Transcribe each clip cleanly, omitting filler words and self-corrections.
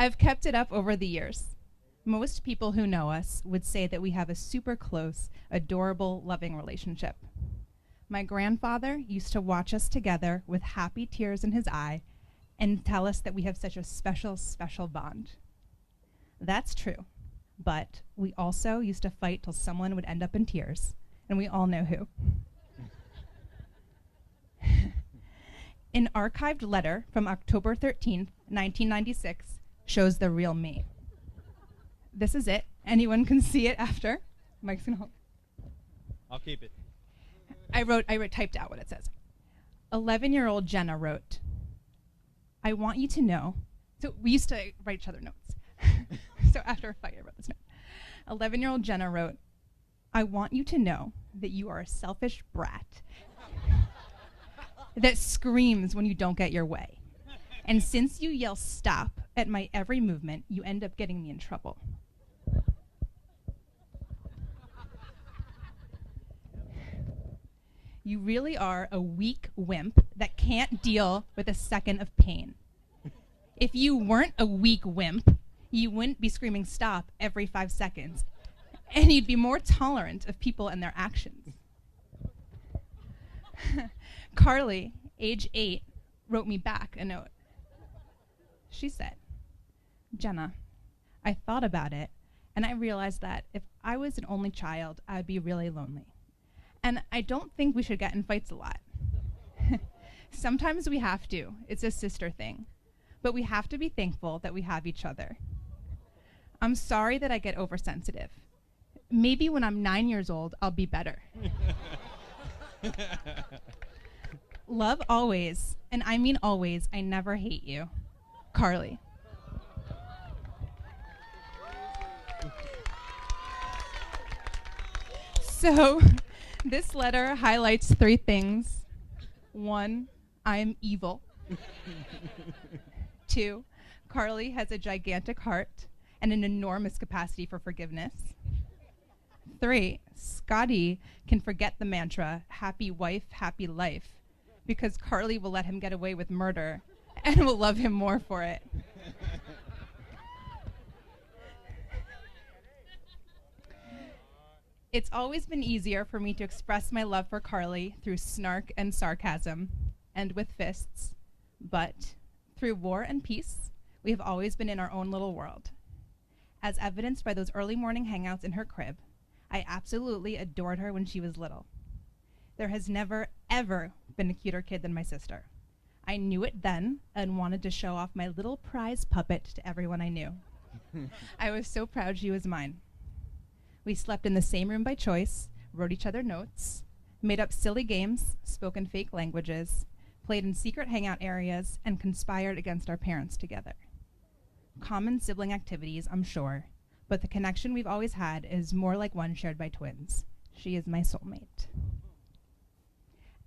I've kept it up over the years. Most people who know us would say that we have a super close, adorable, loving relationship. My grandfather used to watch us together with happy tears in his eye and tell us that we have such a special, special bond. That's true, but we also used to fight till someone would end up in tears, and we all know who. An archived letter from October 13th, 1996 shows the real me. This is it. Anyone can see it after. Mike's gonna hold. I'll keep it. I typed out what it says. 11-year-old Jenna wrote, I want you to know. So we used to write each other notes. So after a fight, I wrote this note. 11-year-old Jenna wrote, I want you to know that you are a selfish brat that screams when you don't get your way. And since you yell stop at my every movement, you end up getting me in trouble. You really are a weak wimp that can't deal with a second of pain. If you weren't a weak wimp, you wouldn't be screaming stop every 5 seconds, and you'd be more tolerant of people and their actions. Carly, age 8, wrote me back a note. She said, Jenna, I thought about it, and I realized that if I was an only child, I'd be really lonely. And I don't think we should get in fights a lot. Sometimes we have to. It's a sister thing. But we have to be thankful that we have each other. I'm sorry that I get oversensitive. Maybe when I'm 9 years old, I'll be better. Love always, and I mean always, I never hate you. Carly. So, this letter highlights 3 things. 1, I'm evil. 2, Carly has a gigantic heart and an enormous capacity for forgiveness. 3, Scotty can forget the mantra, happy wife, happy life, because Carly will let him get away with murder and will love him more for it. It's always been easier for me to express my love for Carly through snark and sarcasm, and with fists. But through war and peace, we have always been in our own little world. As evidenced by those early morning hangouts in her crib, I absolutely adored her when she was little. There has never, ever been a cuter kid than my sister. I knew it then and wanted to show off my little prize puppet to everyone I knew. I was so proud she was mine. We slept in the same room by choice, wrote each other notes, made up silly games, spoke in fake languages, played in secret hangout areas, and conspired against our parents together. Common sibling activities, I'm sure, but the connection we've always had is more like one shared by twins. She is my soulmate.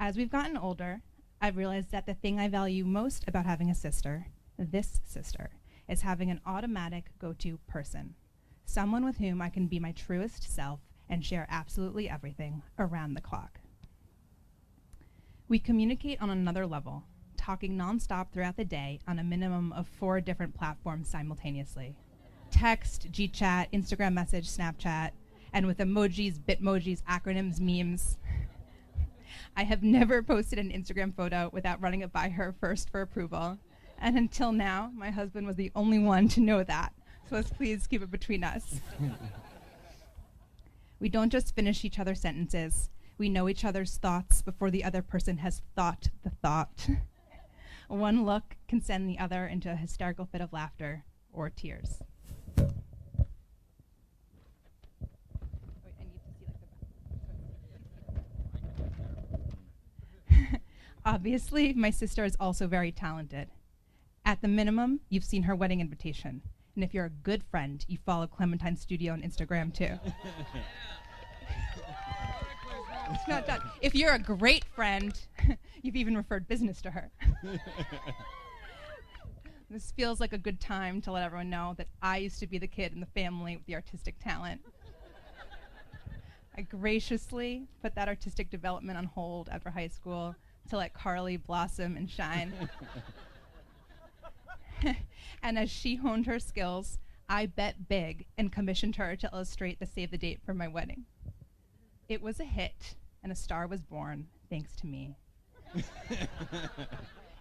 As we've gotten older, I've realized that the thing I value most about having a sister, this sister, is having an automatic go-to person. Someone with whom I can be my truest self and share absolutely everything around the clock. We communicate on another level, talking nonstop throughout the day on a minimum of 4 different platforms simultaneously. Text, GChat, Instagram message, Snapchat, and with emojis, bitmojis, acronyms, memes. I have never posted an Instagram photo without running it by her first for approval. And until now, my husband was the only one to know that. So let's please keep it between us. We don't just finish each other's sentences. We know each other's thoughts before the other person has thought the thought. One look can send the other into a hysterical fit of laughter or tears. Wait, I need to see the back. Obviously, my sister is also very talented. At the minimum, you've seen her wedding invitation. And if you're a good friend, you follow Clementine's studio on Instagram too. It's not done. If you're a great friend, you've even referred business to her. This feels like a good time to let everyone know that I used to be the kid in the family with the artistic talent. I graciously put that artistic development on hold after high school to let Carly blossom and shine. And as she honed her skills, I bet big and commissioned her to illustrate the save the date for my wedding. It was a hit, and a star was born thanks to me.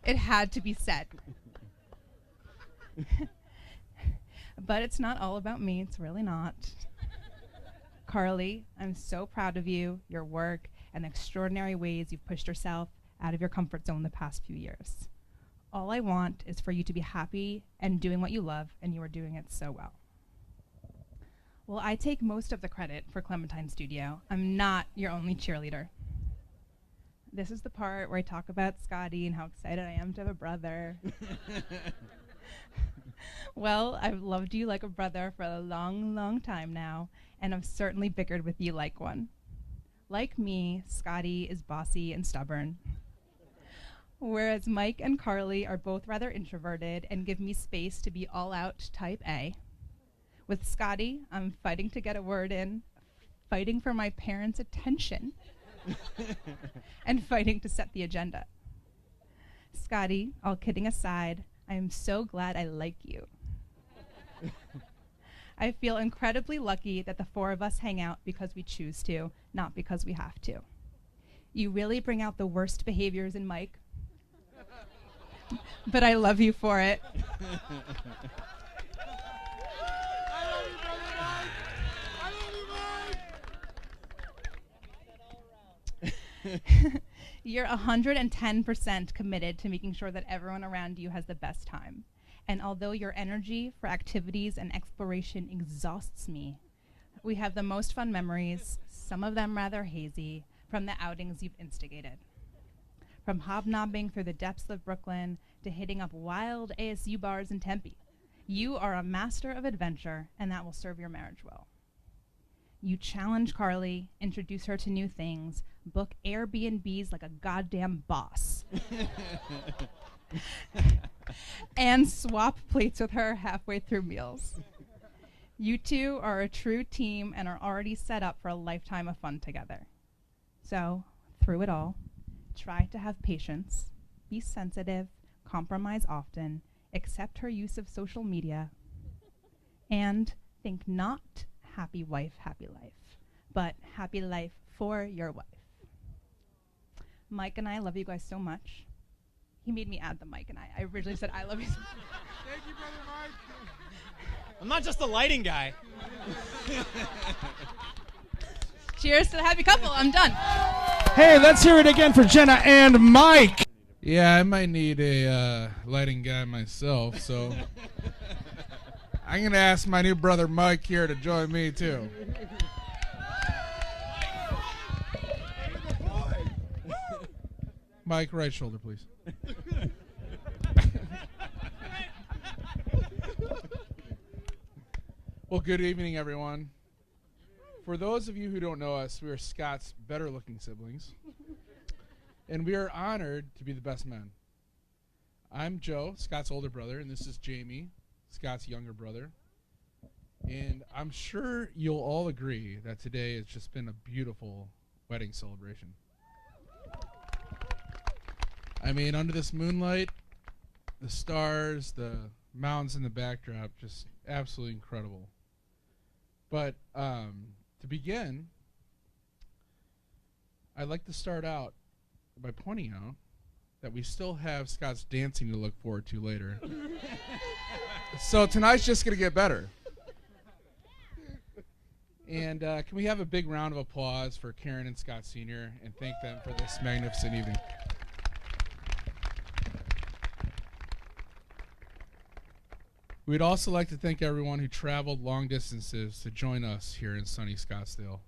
It had to be said. But it's not all about me. It's really not. Carly, I'm so proud of you, your work, and the extraordinary ways you've pushed yourself out of your comfort zone the past few years. All I want is for you to be happy and doing what you love, and you are doing it so well. Well, I take most of the credit for Clementine Studio. I'm not your only cheerleader. This is the part where I talk about Scotty and how excited I am to have a brother. Well, I've loved you like a brother for a long, long time now, and I've certainly bickered with you like one. Like me, Scotty is bossy and stubborn, whereas Mike and Carly are both rather introverted and give me space to be all-out type A. With Scotty, I'm fighting to get a word in, fighting for my parents' attention, and fighting to set the agenda. Scotty, all kidding aside, I am so glad I like you. I feel incredibly lucky that the four of us hang out because we choose to, not because we have to. You really bring out the worst behaviors in Mike, but I love you for it. You're 110% committed to making sure that everyone around you has the best time. And although your energy for activities and exploration exhausts me, we have the most fun memories, some of them rather hazy, from the outings you've instigated. From hobnobbing through the depths of Brooklyn to hitting up wild ASU bars in Tempe. You are a master of adventure, and that will serve your marriage well. You challenge Carly, introduce her to new things, book Airbnbs like a goddamn boss, and swap plates with her halfway through meals. You two are a true team and are already set up for a lifetime of fun together. So, through it all, try to have patience, be sensitive, compromise often, accept her use of social media, and think not happy wife, happy life, but happy life for your wife. Mike and I love you guys so much. He made me add the Mike and I. I originally said I love you so much. Thank you, brother Mike. I'm not just the lighting guy. Cheers to the happy couple. I'm done. Hey, let's hear it again for Jenna and Mike. Yeah, I might need a lighting guy myself, so I'm going to ask my new brother Mike here to join me, too. Mike, right shoulder, please. Well, good evening, everyone. For those of you who don't know us, we are Scott's better-looking siblings, and we are honored to be the best men. I'm Joe, Scott's older brother, and this is Jamie, Scott's younger brother. And I'm sure you'll all agree that today has just been a beautiful wedding celebration. I mean, under this moonlight, the stars, the mountains in the backdrop, just absolutely incredible. But to begin, I'd like to start out by pointing out that we still have Scott's dancing to look forward to later. So tonight's just going to get better. And can we have a big round of applause for Karen and Scott Sr. and thank them for this magnificent evening. We'd also like to thank everyone who traveled long distances to join us here in sunny Scottsdale,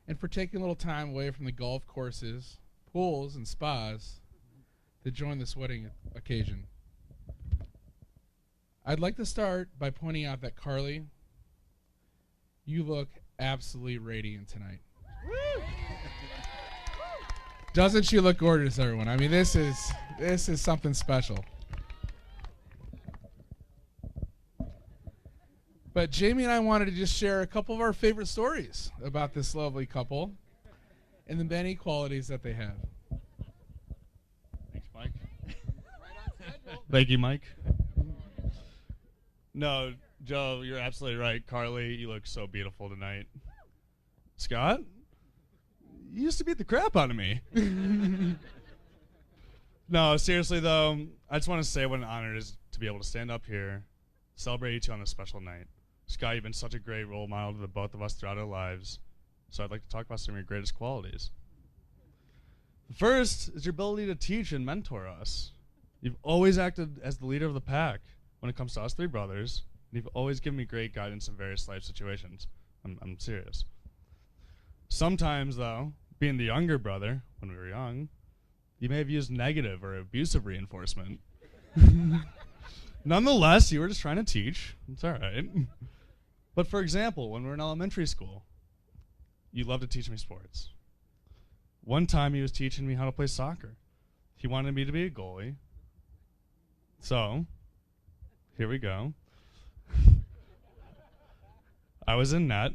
and for taking a little time away from the golf courses, pools, and spas to join this wedding occasion. I'd like to start by pointing out that Carly, you look absolutely radiant tonight. Doesn't she look gorgeous, everyone? I mean, this is something special. But Jamie and I wanted to just share a couple of our favorite stories about this lovely couple and the many qualities that they have. Thanks, Mike. Thank you, Mike. No, Joe, you're absolutely right. Carly, you look so beautiful tonight. Scott, you used to beat the crap out of me. No, seriously though, I just want to say what an honor it is to be able to stand up here, celebrate you two on this special night. Scott, you've been such a great role model to the both of us throughout our lives, so I'd like to talk about some of your greatest qualities. The first is your ability to teach and mentor us. You've always acted as the leader of the pack when it comes to us three brothers, and you've always given me great guidance in various life situations. I'm serious. Sometimes, though, being the younger brother, when we were young, you may have used negative or abusive reinforcement. Nonetheless, you were just trying to teach. It's all right. But for example, when we were in elementary school, you loved to teach me sports. One time he was teaching me how to play soccer. He wanted me to be a goalie. So, here we go. I was in net.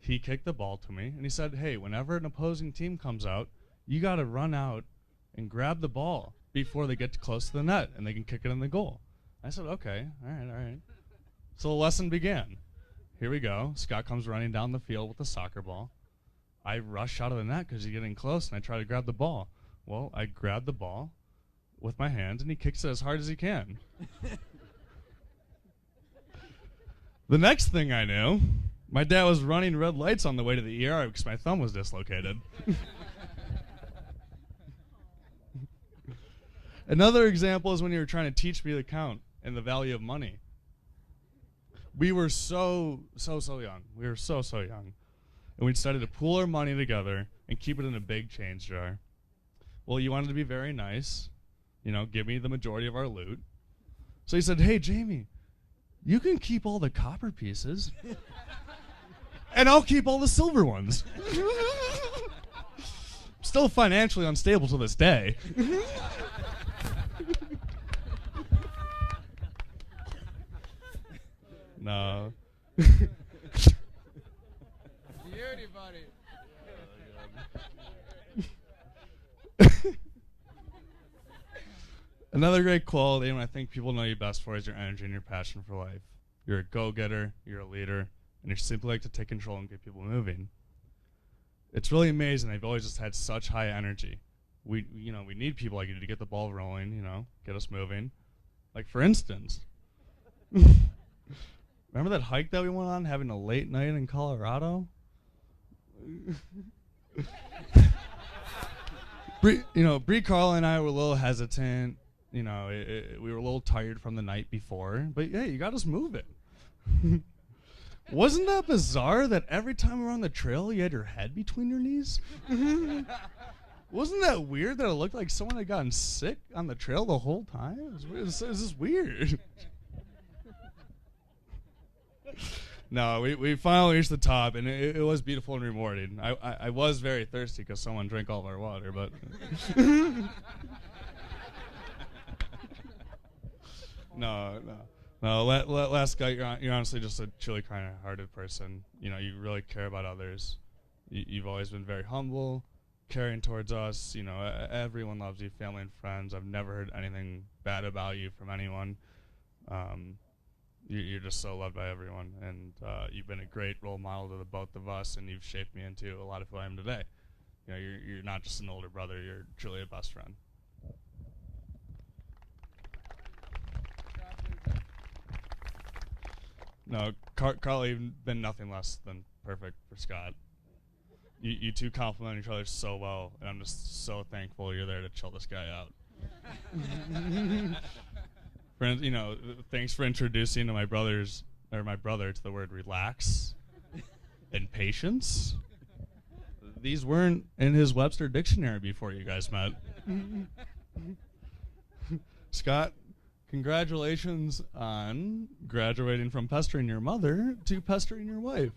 He kicked the ball to me, and he said, hey, whenever an opposing team comes out, you got to run out and grab the ball before they get close to the net, and they can kick it in the goal. I said, okay, all right. So the lesson began. Here we go. Scott comes running down the field with the soccer ball. I rush out of the net because he's getting close, and I try to grab the ball. Well, I grab the ball with my hands, and he kicks it as hard as he can. The next thing I knew, my dad was running red lights on the way to the ER because my thumb was dislocated. Another example is when you were trying to teach me to count and the value of money. We were so young. We were so young. And we decided to pool our money together and keep it in a big change jar. Well, you wanted to be very nice, give me the majority of our loot. So he said, hey, Jamie, you can keep all the copper pieces, and I'll keep all the silver ones. Still financially unstable to this day. No. Beauty, buddy. Another great quality, and I think people know you best for, is your energy and your passion for life. You're a go-getter, you're a leader, and you simply like to take control and get people moving. It's really amazing. They've always just had such high energy. We need people like you to get the ball rolling, get us moving. Like, for instance, remember that hike that we went on, having a late night in Colorado? Bree, Carl, and I were a little hesitant. We were a little tired from the night before, but yeah, you got us moving. Wasn't that bizarre that every time we were on the trail, you had your head between your knees? Wasn't that weird that it looked like someone had gotten sick on the trail the whole time? It was just weird. No, we finally reached the top, and it was beautiful and rewarding. I was very thirsty because someone drank all of our water, but... No. Last guy, you're honestly just a truly kind-hearted person. You really care about others. You've always been very humble, caring towards us. Everyone loves you, family and friends. I've never heard anything bad about you from anyone. You're just so loved by everyone, and you've been a great role model to the both of us, and you've shaped me into a lot of who I am today. You're not just an older brother, you're truly a best friend. No, Carly, you've been nothing less than perfect for Scott. You two complement each other so well, and I'm just so thankful you're there to chill this guy out. Friends, thanks for introducing my brother to the word relax and patience. These weren't in his Webster dictionary before you guys met. Scott, congratulations on graduating from pestering your mother to pestering your wife.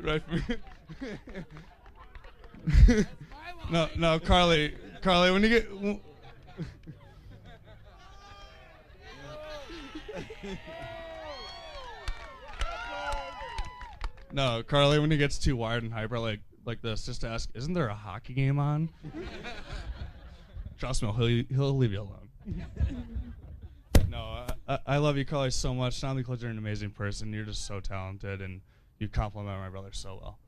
Right. No, Carly, when you get... No, Carly, when he gets too wired and hyper, like, like this just to ask, isn't there a hockey game on? Trust me, he'll leave you alone. No, I love you, Carly, so much. Not only because you're an amazing person, you're just so talented, and you compliment my brother so well.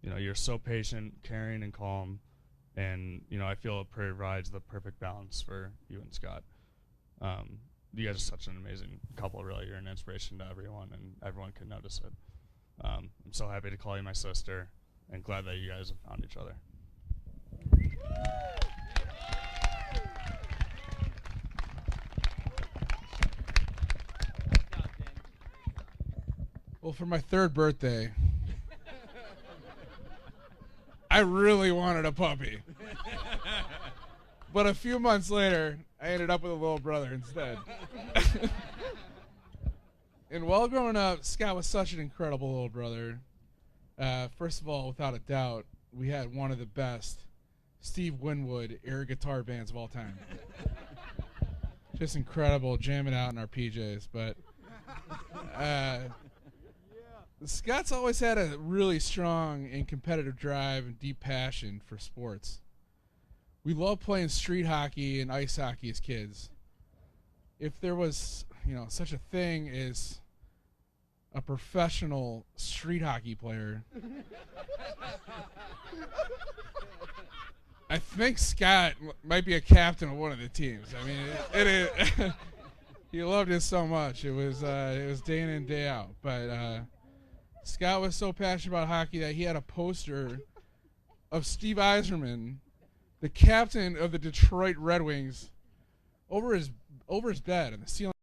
You know, you're so patient, caring, and calm, and, you know, I feel it provides the perfect balance for you and Scott. You guys are such an amazing couple, really. You're an inspiration to everyone, and everyone can notice it. I'm so happy to call you my sister, and glad that you guys have found each other. Well, for my 3rd birthday, I really wanted a puppy. But a few months later, I ended up with a little brother instead. And while growing up, Scott was such an incredible little brother. First of all, without a doubt, we had one of the best Steve Winwood air guitar bands of all time. Just incredible, jamming out in our PJs. But Scott's always had a really strong and competitive drive and deep passion for sports. We loved playing street hockey and ice hockey as kids. If there was, such a thing as a professional street hockey player, I think Scott might be a captain of one of the teams. I mean, it is. He loved it so much. It was day in and day out. But Scott was so passionate about hockey that he had a poster of Steve Yzerman, the captain of the Detroit Red Wings, over his bed in the ceiling.